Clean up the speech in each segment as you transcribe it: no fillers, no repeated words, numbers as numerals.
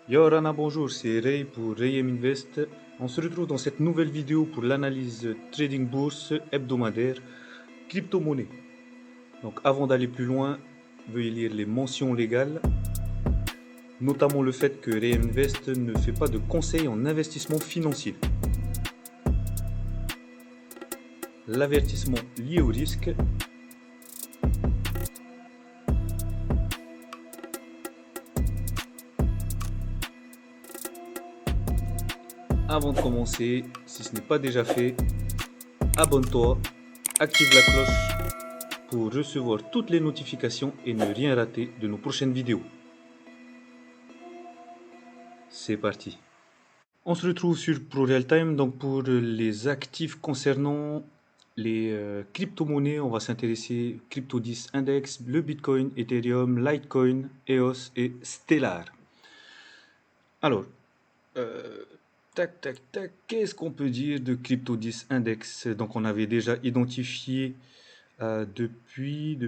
Yo Rana, bonjour, c'est Ray pour Rayem Invest. On se retrouve dans cette nouvelle vidéo pour l'analyse trading bourse hebdomadaire crypto-monnaie. Donc avant d'aller plus loin, veuillez lire les mentions légales, notamment le fait que Rayem Invest ne fait pas de conseils en investissement financier. L'avertissement lié au risque. Avant de commencer, si ce n'est pas déjà fait, abonne-toi, active la cloche pour recevoir toutes les notifications et ne rien rater de nos prochaines vidéos. C'est parti. On se retrouve sur ProRealTime. Donc pour les actifs concernant les crypto-monnaies, on va s'intéresser Crypto 10 Index, le Bitcoin, Ethereum, Litecoin, EOS et Stellar. Alors, euh, tac, tac, tac, qu'est-ce qu'on peut dire de Crypto 10 Index? Donc on avait déjà identifié depuis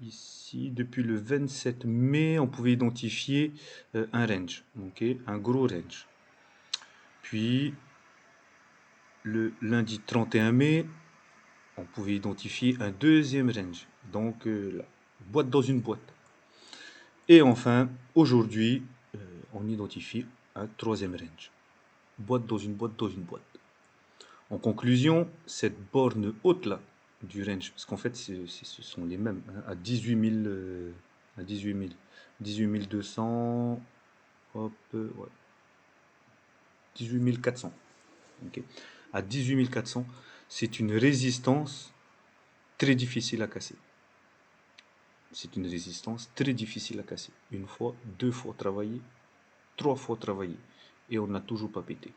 ici, depuis le 27 mai, on pouvait identifier un range, ok, un gros range. Puis, le lundi 31 mai, on pouvait identifier un deuxième range. Donc, là, boîte dans une boîte. Et enfin, aujourd'hui, on identifie un troisième range. Boîte dans une boîte dans une boîte. En conclusion, cette borne haute-là du range, parce qu'en fait, ce sont les mêmes, hein, à 18 000, à 18 200, hop, ouais, 18 400. Okay. À 18 400, c'est une résistance très difficile à casser. C'est une résistance très difficile à casser. Une fois, deux fois travaillé, trois fois travaillé. Et on n'a toujours pas pété.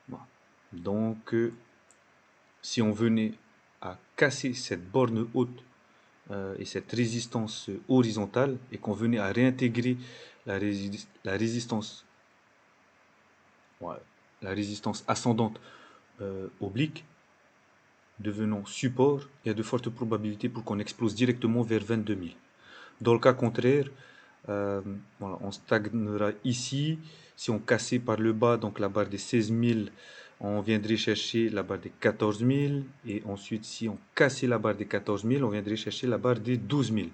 Voilà. Donc, si on venait à casser cette borne haute et cette résistance horizontale, et qu'on venait à réintégrer la, la résistance, ouais, la résistance ascendante oblique, devenant support, il y a de fortes probabilités pour qu'on explose directement vers 22 000. Dans le cas contraire, voilà, on stagnera ici. Si on cassait par le bas, donc la barre des 16 000, on viendrait chercher la barre des 14 000. Et ensuite, si on cassait la barre des 14 000, on viendrait chercher la barre des 12 000.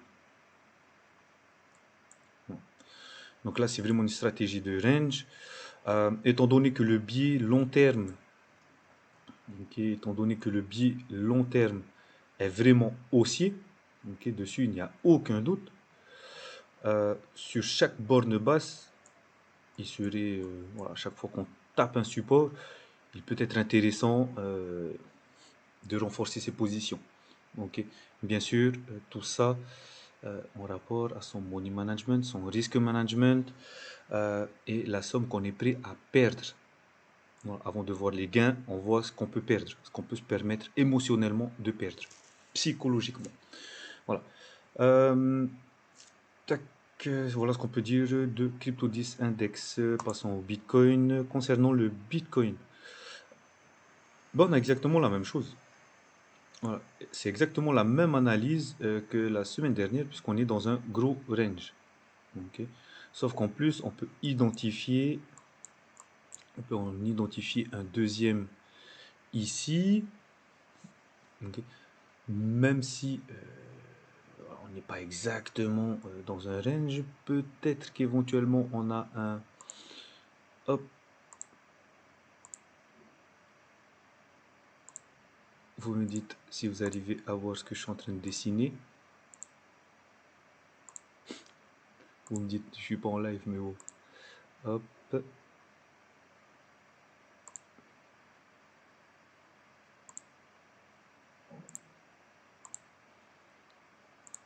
Donc là, c'est vraiment une stratégie de range. Étant donné que le biais long terme, okay, étant donné que le biais long terme est vraiment haussier, okay, dessus, il n'y a aucun doute. Sur chaque borne basse, il serait, voilà, chaque fois qu'on tape un support, il peut être intéressant de renforcer ses positions. Okay. Bien sûr, tout ça en rapport à son money management, son risk management et la somme qu'on est prêt à perdre. Voilà. Avant de voir les gains, on voit ce qu'on peut perdre, ce qu'on peut se permettre émotionnellement de perdre, psychologiquement. Voilà. Tac, voilà ce qu'on peut dire de Crypto 10 Index. Passons au Bitcoin. Concernant le Bitcoin, bon, on a exactement la même chose. Voilà. C'est exactement la même analyse que la semaine dernière, puisqu'on est dans un gros range. Okay. Sauf qu'en plus, on peut en identifier un deuxième ici. Okay. Même si on n'est pas exactement dans un range, peut-être qu'éventuellement on a un... Hop. Vous me dites si vous arrivez à voir ce que je suis en train de dessiner. Vous me dites, je suis pas en live, mais bon. Hop.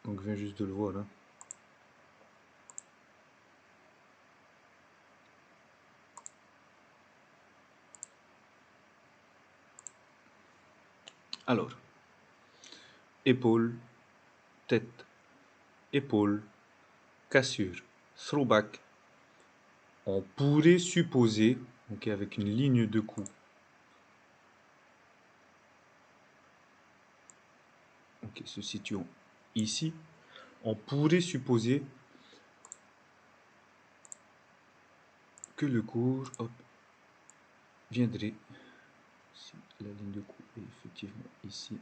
Donc je viens juste de le voir là. Alors, épaule, tête, épaule, cassure, throwback. On pourrait supposer, ok, avec une ligne de coup, ok, se situant ici, on pourrait supposer que le cours viendrait, si la ligne de coup est effectivement ici,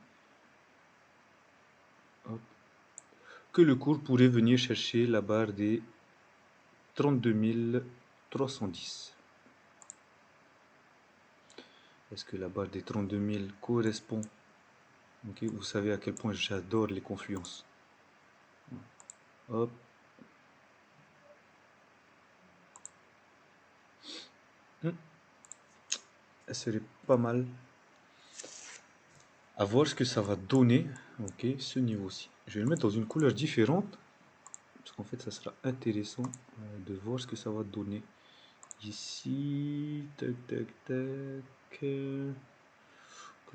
que le cours pourrait venir chercher la barre des 32 310. Est-ce que la barre des 32 000 correspond? Okay, vous savez à quel point j'adore les confluences. Hop. Elle serait pas mal. À voir ce que ça va donner. Ok, ce niveau-ci. Je vais le mettre dans une couleur différente. Parce qu'en fait, ça sera intéressant de voir ce que ça va donner. Ici, tac, tac, tac. Quelle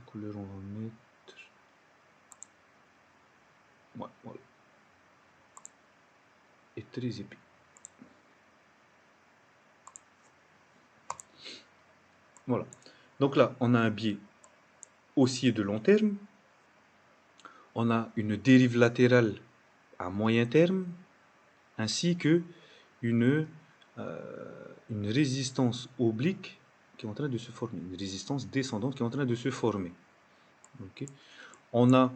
couleur on va mettre? Ouais, voilà. Et très épais. Voilà. Donc là, on a un biais haussier de long terme. On a une dérive latérale à moyen terme, ainsi que une résistance oblique qui est en train de se former, une résistance descendante qui est en train de se former. Okay. On a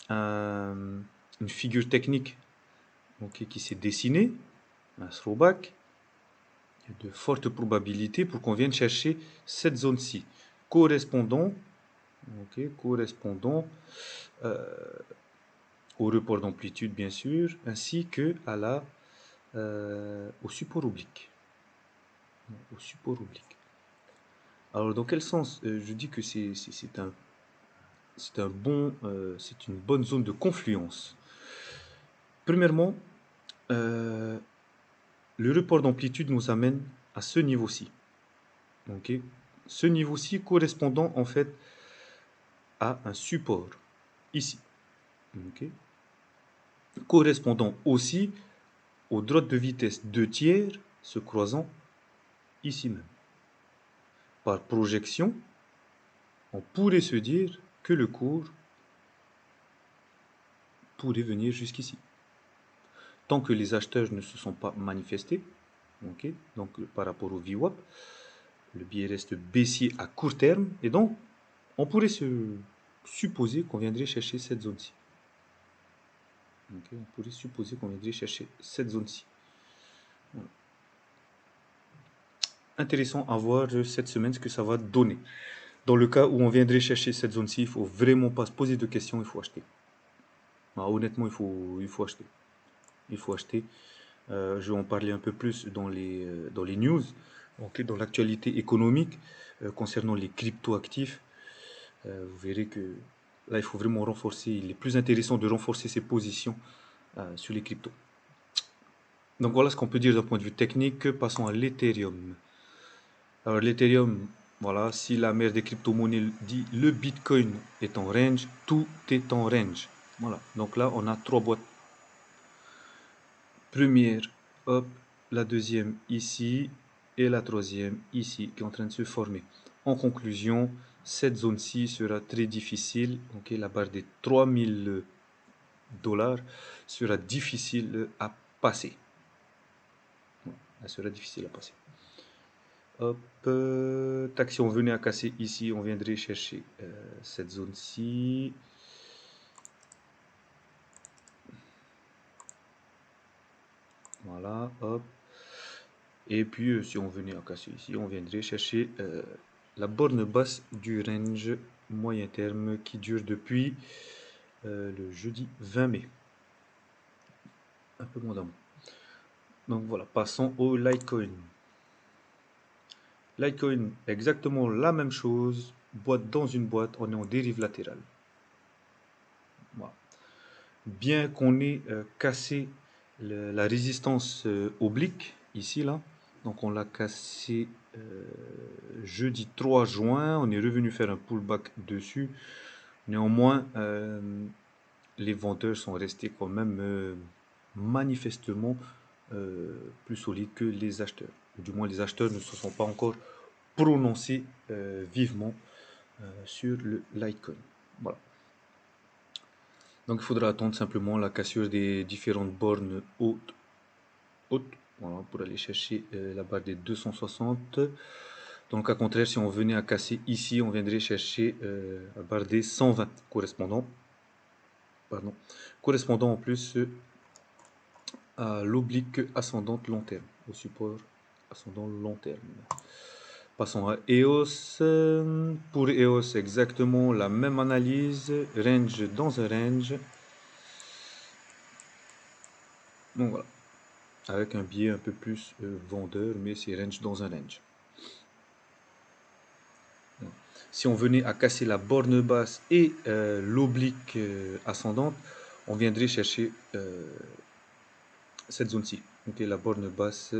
une figure technique qui s'est dessinée, un throwback. Il y a de fortes probabilités pour qu'on vienne chercher cette zone-ci, correspondant au report d'amplitude, bien sûr, ainsi que à au support oblique. Au support oblique. Alors, dans quel sens je dis que c'est une bonne zone de confluence? Premièrement, le report d'amplitude nous amène à ce niveau-ci. Okay. Ce niveau-ci correspondant en fait à un support ici. Okay. Correspondant aussi aux droites de vitesse 2/3 se croisant ici même. Par projection, on pourrait se dire que le cours pourrait venir jusqu'ici. Tant que les acheteurs ne se sont pas manifestés, donc par rapport au VWAP, le biais reste baissier à court terme, et donc on pourrait se supposer qu'on viendrait chercher cette zone-ci. On pourrait supposer qu'on viendrait chercher cette zone-ci. Voilà. Intéressant à voir cette semaine ce que ça va donner. Dans le cas où on viendrait chercher cette zone-ci, il ne faut vraiment pas se poser de questions, il faut acheter. Honnêtement, il faut acheter. Il faut acheter. Je vais en parler un peu plus dans les news, dans l'actualité économique concernant les crypto-actifs. Vous verrez que là, il faut vraiment renforcer. Il est plus intéressant de renforcer ses positions sur les cryptos. Donc voilà ce qu'on peut dire d'un point de vue technique. Passons à l'Ethereum. Alors l'Ethereum, voilà, si la mère des crypto-monnaies dit le Bitcoin est en range, tout est en range. Voilà, donc là on a 3 boîtes. Première, hop, la deuxième ici et la troisième ici qui est en train de se former. En conclusion, cette zone-ci sera très difficile. La barre des 3000 $ sera difficile à passer. Elle sera difficile à passer. Hop, tac, si on venait à casser ici, on viendrait chercher cette zone-ci. Voilà, hop. Et puis, si on venait à casser ici, on viendrait chercher la borne basse du range moyen terme qui dure depuis le jeudi 20 mai. Un peu moins d'un mois. Donc voilà, passons au Litecoin. Litecoin, exactement la même chose. Boîte dans une boîte, on est en dérive latérale. Voilà. Bien qu'on ait cassé la résistance oblique, ici, là. Donc on l'a cassé jeudi 3 juin. On est revenu faire un pullback dessus. Néanmoins, les vendeurs sont restés quand même manifestement plus solides que les acheteurs. Du moins, les acheteurs ne se sont pas encore prononcés vivement sur le Litecoin. Voilà. Donc il faudra attendre simplement la cassure des différentes bornes hautes Voilà, pour aller chercher la barre des 260. Dans le cas contraire, si on venait à casser ici, on viendrait chercher la barre des 120 correspondant en plus à l'oblique ascendante long terme, au support ascendant long terme. Passons à EOS. Pour EOS, exactement la même analyse. Range dans un range. Donc voilà. Avec un biais un peu plus vendeur, mais c'est range dans un range. Si on venait à casser la borne basse et l'oblique ascendante, on viendrait chercher cette zone-ci. Ok, la borne basse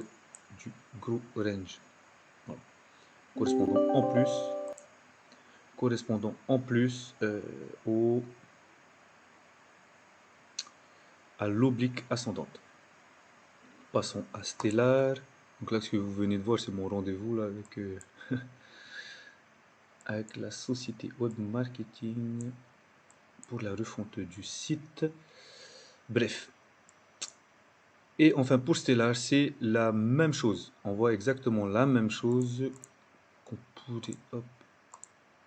du gros range. Voilà. Correspondant en plus à l'oblique ascendante. Passons à Stellar. Donc là, ce que vous venez de voir, c'est mon rendez-vous là avec avec la société web marketing pour la refonte du site. Bref. Et enfin pour Stellar, c'est la même chose. On voit exactement la même chose qu'on pourrait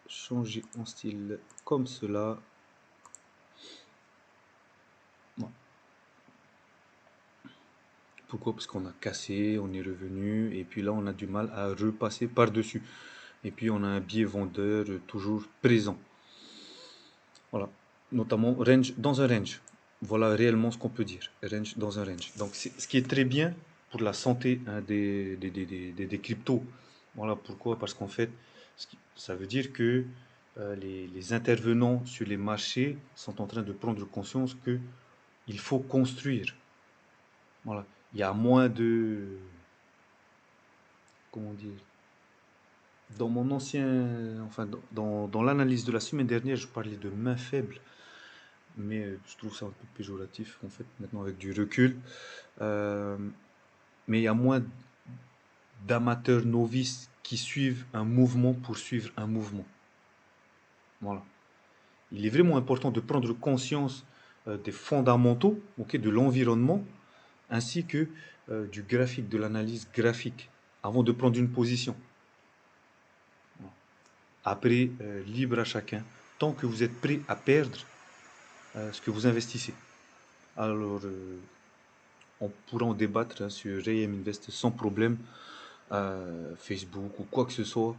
changer en style comme cela. Bon. Pourquoi? Parce qu'on a cassé, on est revenu, et puis là on a du mal à repasser par-dessus. Et puis on a un biais vendeur toujours présent. Voilà. Notamment range dans un range. Voilà réellement ce qu'on peut dire. Range dans un range. Donc ce qui est très bien pour la santé hein, des cryptos. Voilà pourquoi. Parce qu'en fait, ça veut dire que les intervenants sur les marchés sont en train de prendre conscience que il faut construire. Voilà. Il y a moins de... Comment dire? Dans mon ancien... Enfin, dans l'analyse de la semaine dernière, je parlais de main faible. Mais je trouve ça un peu péjoratif en fait, maintenant avec du recul. Mais il y a moins d'amateurs novices qui suivent un mouvement pour suivre un mouvement. Voilà. Il est vraiment important de prendre conscience des fondamentaux, ok, de l'environnement, ainsi que du graphique, de l'analyse graphique, avant de prendre une position. Après, libre à chacun, tant que vous êtes prêt à perdre ce que vous investissez. Alors, on pourra en débattre hein, sur AM Invest sans problème, Facebook ou quoi que ce soit.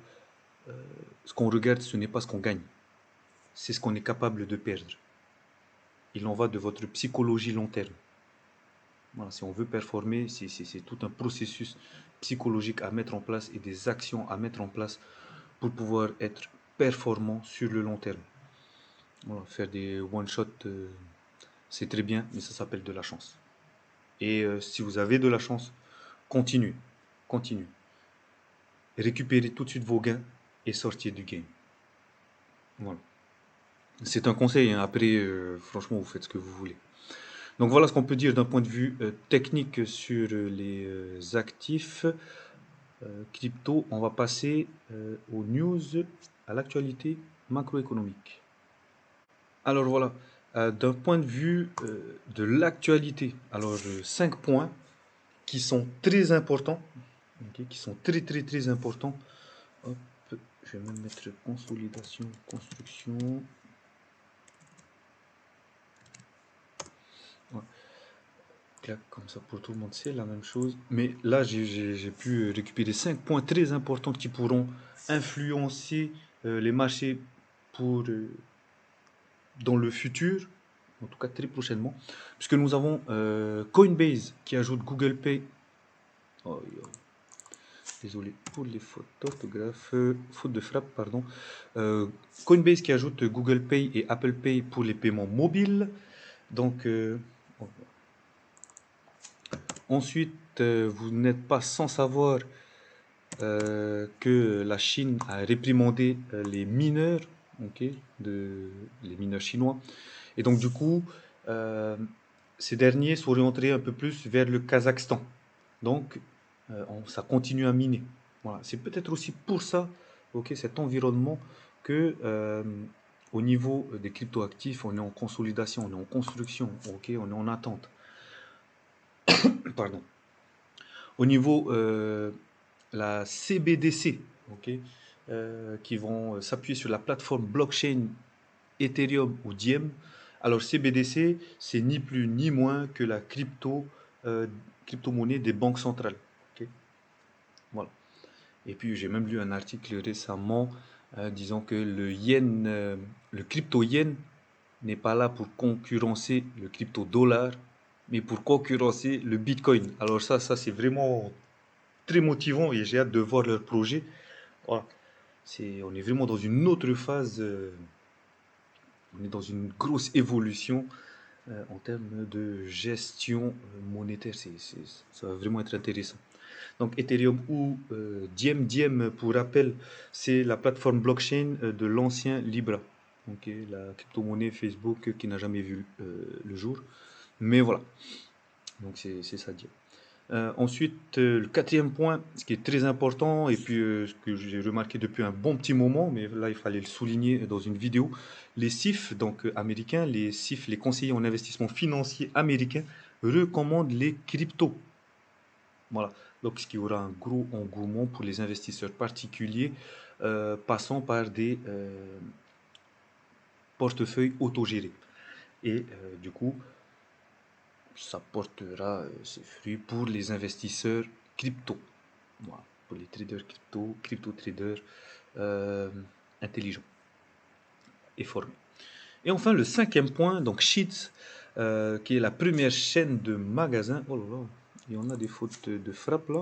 Ce qu'on regarde, ce n'est pas ce qu'on gagne, c'est ce qu'on est capable de perdre. Il en va de votre psychologie long terme. Voilà, si on veut performer, c'est tout un processus psychologique à mettre en place et des actions à mettre en place pour pouvoir être performant sur le long terme. Voilà, faire des one-shot, c'est très bien, mais ça s'appelle de la chance. Et si vous avez de la chance, continuez. Récupérez tout de suite vos gains et sortez du game. Voilà. C'est un conseil, hein. Après, franchement, vous faites ce que vous voulez. Donc voilà ce qu'on peut dire d'un point de vue technique sur les actifs crypto. On va passer aux news, à l'actualité macroéconomique. Alors voilà, d'un point de vue de l'actualité, alors 5 points qui sont très importants, okay, qui sont très importants. Hop, je vais même mettre consolidation, construction. Ouais. Clac, comme ça pour tout le monde, c'est la même chose. Mais là, j'ai pu récupérer 5 points très importants qui pourront influencer les marchés pour, dans le futur, en tout cas très prochainement, puisque nous avons Coinbase qui ajoute Google Pay. Oh, désolé pour les fautes d'orthographe, faute de frappe, pardon. Coinbase qui ajoute Google Pay et Apple Pay pour les paiements mobiles. Donc, ensuite, vous n'êtes pas sans savoir que la Chine a réprimandé les mineurs, okay, les mineurs chinois. Et donc, du coup, ces derniers s'orienteraient un peu plus vers le Kazakhstan. Donc, ça continue à miner. Voilà. C'est peut-être aussi pour ça, okay, cet environnement, que au niveau des cryptoactifs, on est en consolidation, on est en construction, okay, on est en attente. Pardon. Au niveau la CBDC, ok, qui vont s'appuyer sur la plateforme blockchain Ethereum ou Diem. Alors CBDC, c'est ni plus ni moins que la crypto-monnaie des banques centrales. Ok, voilà. Et puis j'ai même lu un article récemment disant que le crypto-yen n'est pas là pour concurrencer le crypto-dollar, mais pour concurrencer le Bitcoin. Alors ça c'est vraiment très motivant et j'ai hâte de voir leur projet. Voilà. On est vraiment dans une autre phase, on est dans une grosse évolution en termes de gestion monétaire. Ça va vraiment être intéressant. Donc Ethereum ou Diem. Diem, pour rappel, c'est la plateforme blockchain de l'ancien Libra. Okay, la crypto-monnaie Facebook qui n'a jamais vu le jour. Mais voilà, donc c'est ça Diem. Ensuite, le quatrième point, ce qui est très important, et puis ce que j'ai remarqué depuis un bon petit moment, mais là il fallait le souligner dans une vidéo, les CIF, donc américains, les CIF, les conseillers en investissement financier américains, recommandent les cryptos. Voilà, donc ce qui aura un gros engouement pour les investisseurs particuliers passant par des portefeuilles autogérés. Et du coup, ça portera ses fruits pour les investisseurs crypto. Voilà, pour les traders crypto-traders intelligents et formés. Et enfin, le cinquième point, donc Sheets, qui est la première chaîne de magasins. Oh là là, il y en a des fautes de frappe là.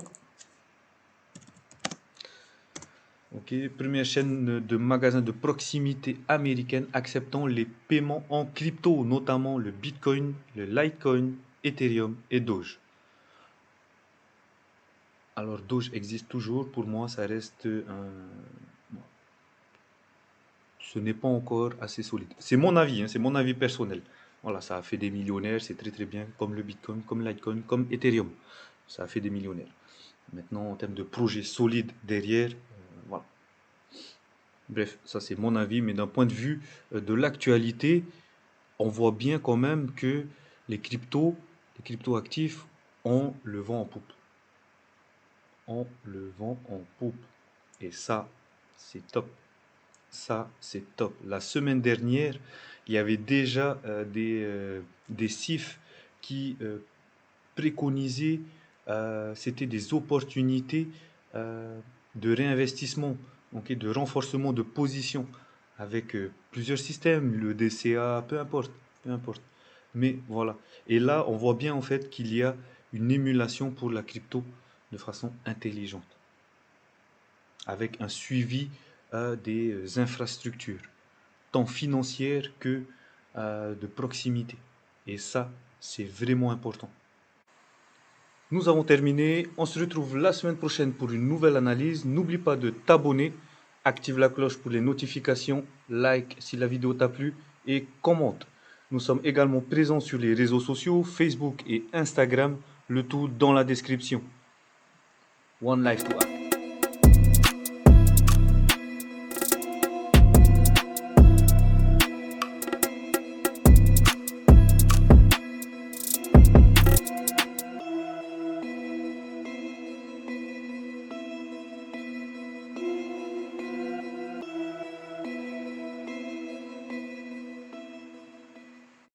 Ok, première chaîne de magasins de proximité américaine acceptant les paiements en crypto, notamment le Bitcoin, le Litecoin, Ethereum et Doge. Alors Doge existe toujours, pour moi ça reste un... Ce n'est pas encore assez solide. C'est mon avis, hein, c'est mon avis personnel. Voilà, ça a fait des millionnaires, c'est très très bien, comme le Bitcoin, comme Litecoin, comme Ethereum. Ça a fait des millionnaires. Maintenant, en termes de projet solide derrière, voilà. Bref, ça c'est mon avis, mais d'un point de vue de l'actualité, on voit bien quand même que les crypto-actifs ont le vent en poupe. Ont le vent en poupe. Et ça, c'est top. Ça, c'est top. La semaine dernière, il y avait déjà des CIF qui préconisaient, c'était des opportunités de réinvestissement, okay, de renforcement de position avec plusieurs systèmes, le DCA, peu importe, peu importe. Mais voilà. Et là, on voit bien en fait qu'il y a une émulation pour la crypto de façon intelligente, avec un suivi des infrastructures, tant financières que de proximité. Et ça, c'est vraiment important. Nous avons terminé. On se retrouve la semaine prochaine pour une nouvelle analyse. N'oublie pas de t'abonner, active la cloche pour les notifications, like si la vidéo t'a plu et commente. Nous sommes également présents sur les réseaux sociaux, Facebook et Instagram, le tout dans la description. One life to